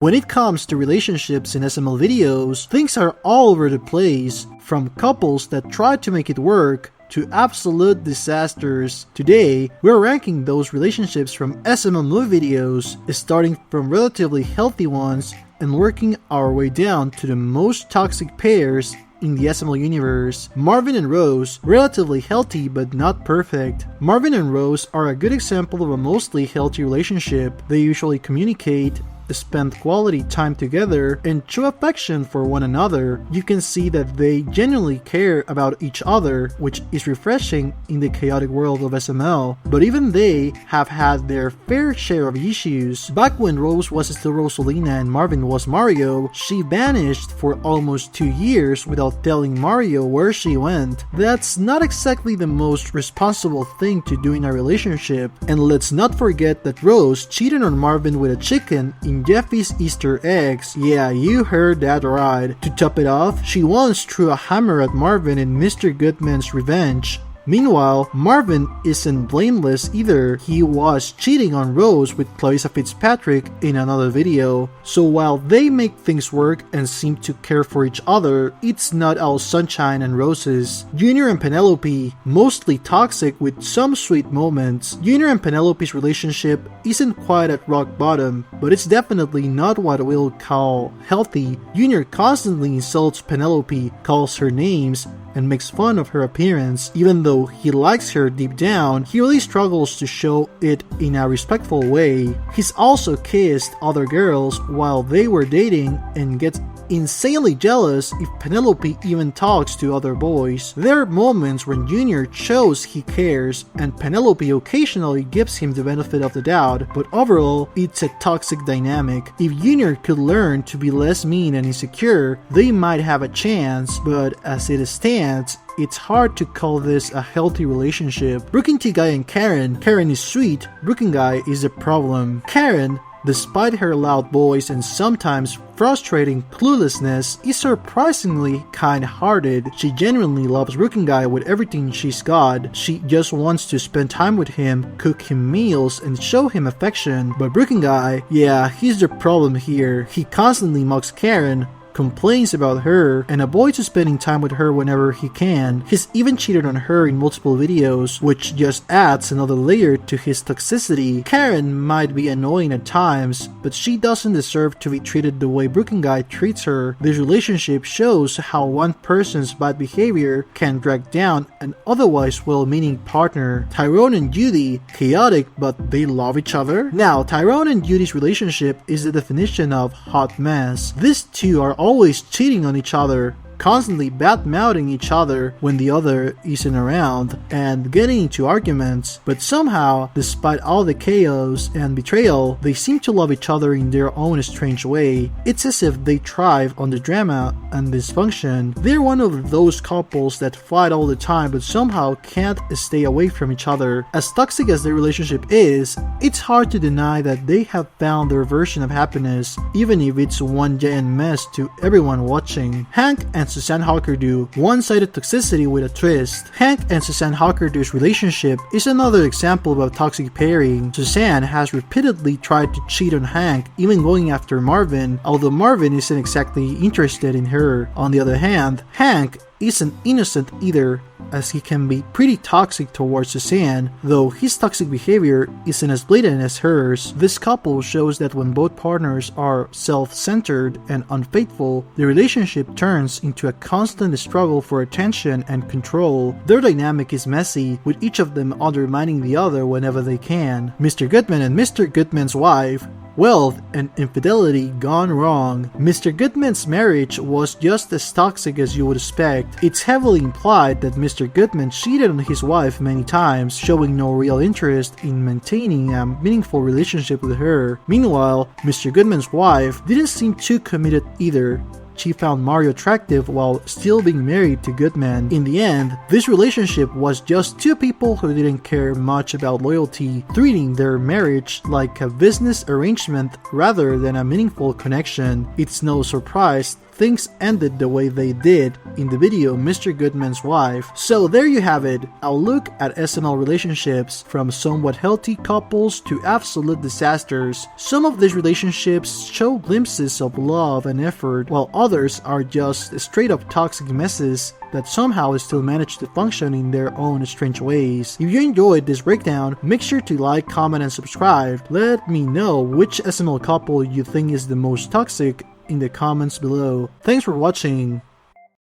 When it comes to relationships in SML videos, things are all over the place, from couples that try to make it work to absolute disasters. Today, we're ranking those relationships from SML Movie videos, starting from relatively healthy ones and working our way down to the most toxic pairs in the SML universe. Marvin and Rose, relatively healthy but not perfect. Marvin and Rose are a good example of a mostly healthy relationship. They usually communicate, spend quality time together, and show affection for one another. You can see that they genuinely care about each other, which is refreshing in the chaotic world of SML. But even they have had their fair share of issues. Back when Rose was still Rosalina and Marvin was Mario, she vanished for almost 2 years without telling Mario where she went. That's not exactly the most responsible thing to do in a relationship. And let's not forget that Rose cheated on Marvin with a chicken in Jeffy's Easter eggs. Yeah, you heard that right. To top it off, she once threw a hammer at Marvin in Mr. Goodman's Revenge. Meanwhile, Marvin isn't blameless either. He was cheating on Rose with Clarissa Fitzpatrick in another video. So while they make things work and seem to care for each other, it's not all sunshine and roses. Junior and Penelope, mostly toxic with some sweet moments. Junior and Penelope's relationship isn't quite at rock bottom, but it's definitely not what we'll call healthy. Junior constantly insults Penelope, calls her names, and makes fun of her appearance. Even though he likes her deep down, he really struggles to show it in a respectful way. He's also kissed other girls while they were dating and gets insanely jealous if Penelope even talks to other boys. There are moments when Junior shows he cares and Penelope occasionally gives him the benefit of the doubt, but overall, it's a toxic dynamic. If Junior could learn to be less mean and insecure, they might have a chance, but as it stands, it's hard to call this a healthy relationship. Brooking T. Guy and Karen is sweet, Brooking Guy is a problem. Karen, despite her loud voice and sometimes frustrating cluelessness, is surprisingly kind-hearted. She genuinely loves Brooking Guy with everything she's got. She just wants to spend time with him, cook him meals, and show him affection. But Brooking Guy, yeah, he's the problem here. He constantly mocks Karen, complains about her, and avoids spending time with her whenever he can. He's even cheated on her in multiple videos, which just adds another layer to his toxicity. Karen might be annoying at times, but she doesn't deserve to be treated the way Brooking Guy treats her. This relationship shows how one person's bad behavior can drag down an otherwise well-meaning partner. Tyrone and Judy, chaotic but they love each other. Now, Tyrone and Judy's relationship is the definition of hot mess. These two are always cheating on each other, constantly bad-mouthing each other when the other isn't around, and getting into arguments, but somehow, despite all the chaos and betrayal, they seem to love each other in their own strange way. It's as if they thrive on the drama and dysfunction. They're one of those couples that fight all the time but somehow can't stay away from each other. As toxic as their relationship is, it's hard to deny that they have found their version of happiness, even if it's one giant mess to everyone watching. Hank and Hank Huckerdoo, one-sided toxicity with a twist. Hank and Suzanne Huckerdoo's relationship is another example of a toxic pairing. Suzanne has repeatedly tried to cheat on Hank, even going after Marvin, although Marvin isn't exactly interested in her. On the other hand, Hank isn't innocent either, as he can be pretty toxic towards Suzanne, though his toxic behavior isn't as blatant as hers. This couple shows that when both partners are self-centered and unfaithful, the relationship turns into a constant struggle for attention and control. Their dynamic is messy, with each of them undermining the other whenever they can. Mr. Goodman and Mr. Goodman's wife, wealth and infidelity gone wrong. Mr. Goodman's marriage was just as toxic as you would expect. It's heavily implied that Mr. Goodman cheated on his wife many times, showing no real interest in maintaining a meaningful relationship with her. Meanwhile, Mr. Goodman's wife didn't seem too committed either. She found Mario attractive while still being married to Goodman. In the end, this relationship was just two people who didn't care much about loyalty, treating their marriage like a business arrangement rather than a meaningful connection. It's no surprise things ended the way they did in the video Mr. Goodman's Wife. So there you have it, a look at SML relationships from somewhat healthy couples to absolute disasters. Some of these relationships show glimpses of love and effort, while others are just straight up toxic messes that somehow still manage to function in their own strange ways. If you enjoyed this breakdown, make sure to like, comment, and subscribe. Let me know which SML couple you think is the most toxic in the comments below. Thanks for watching.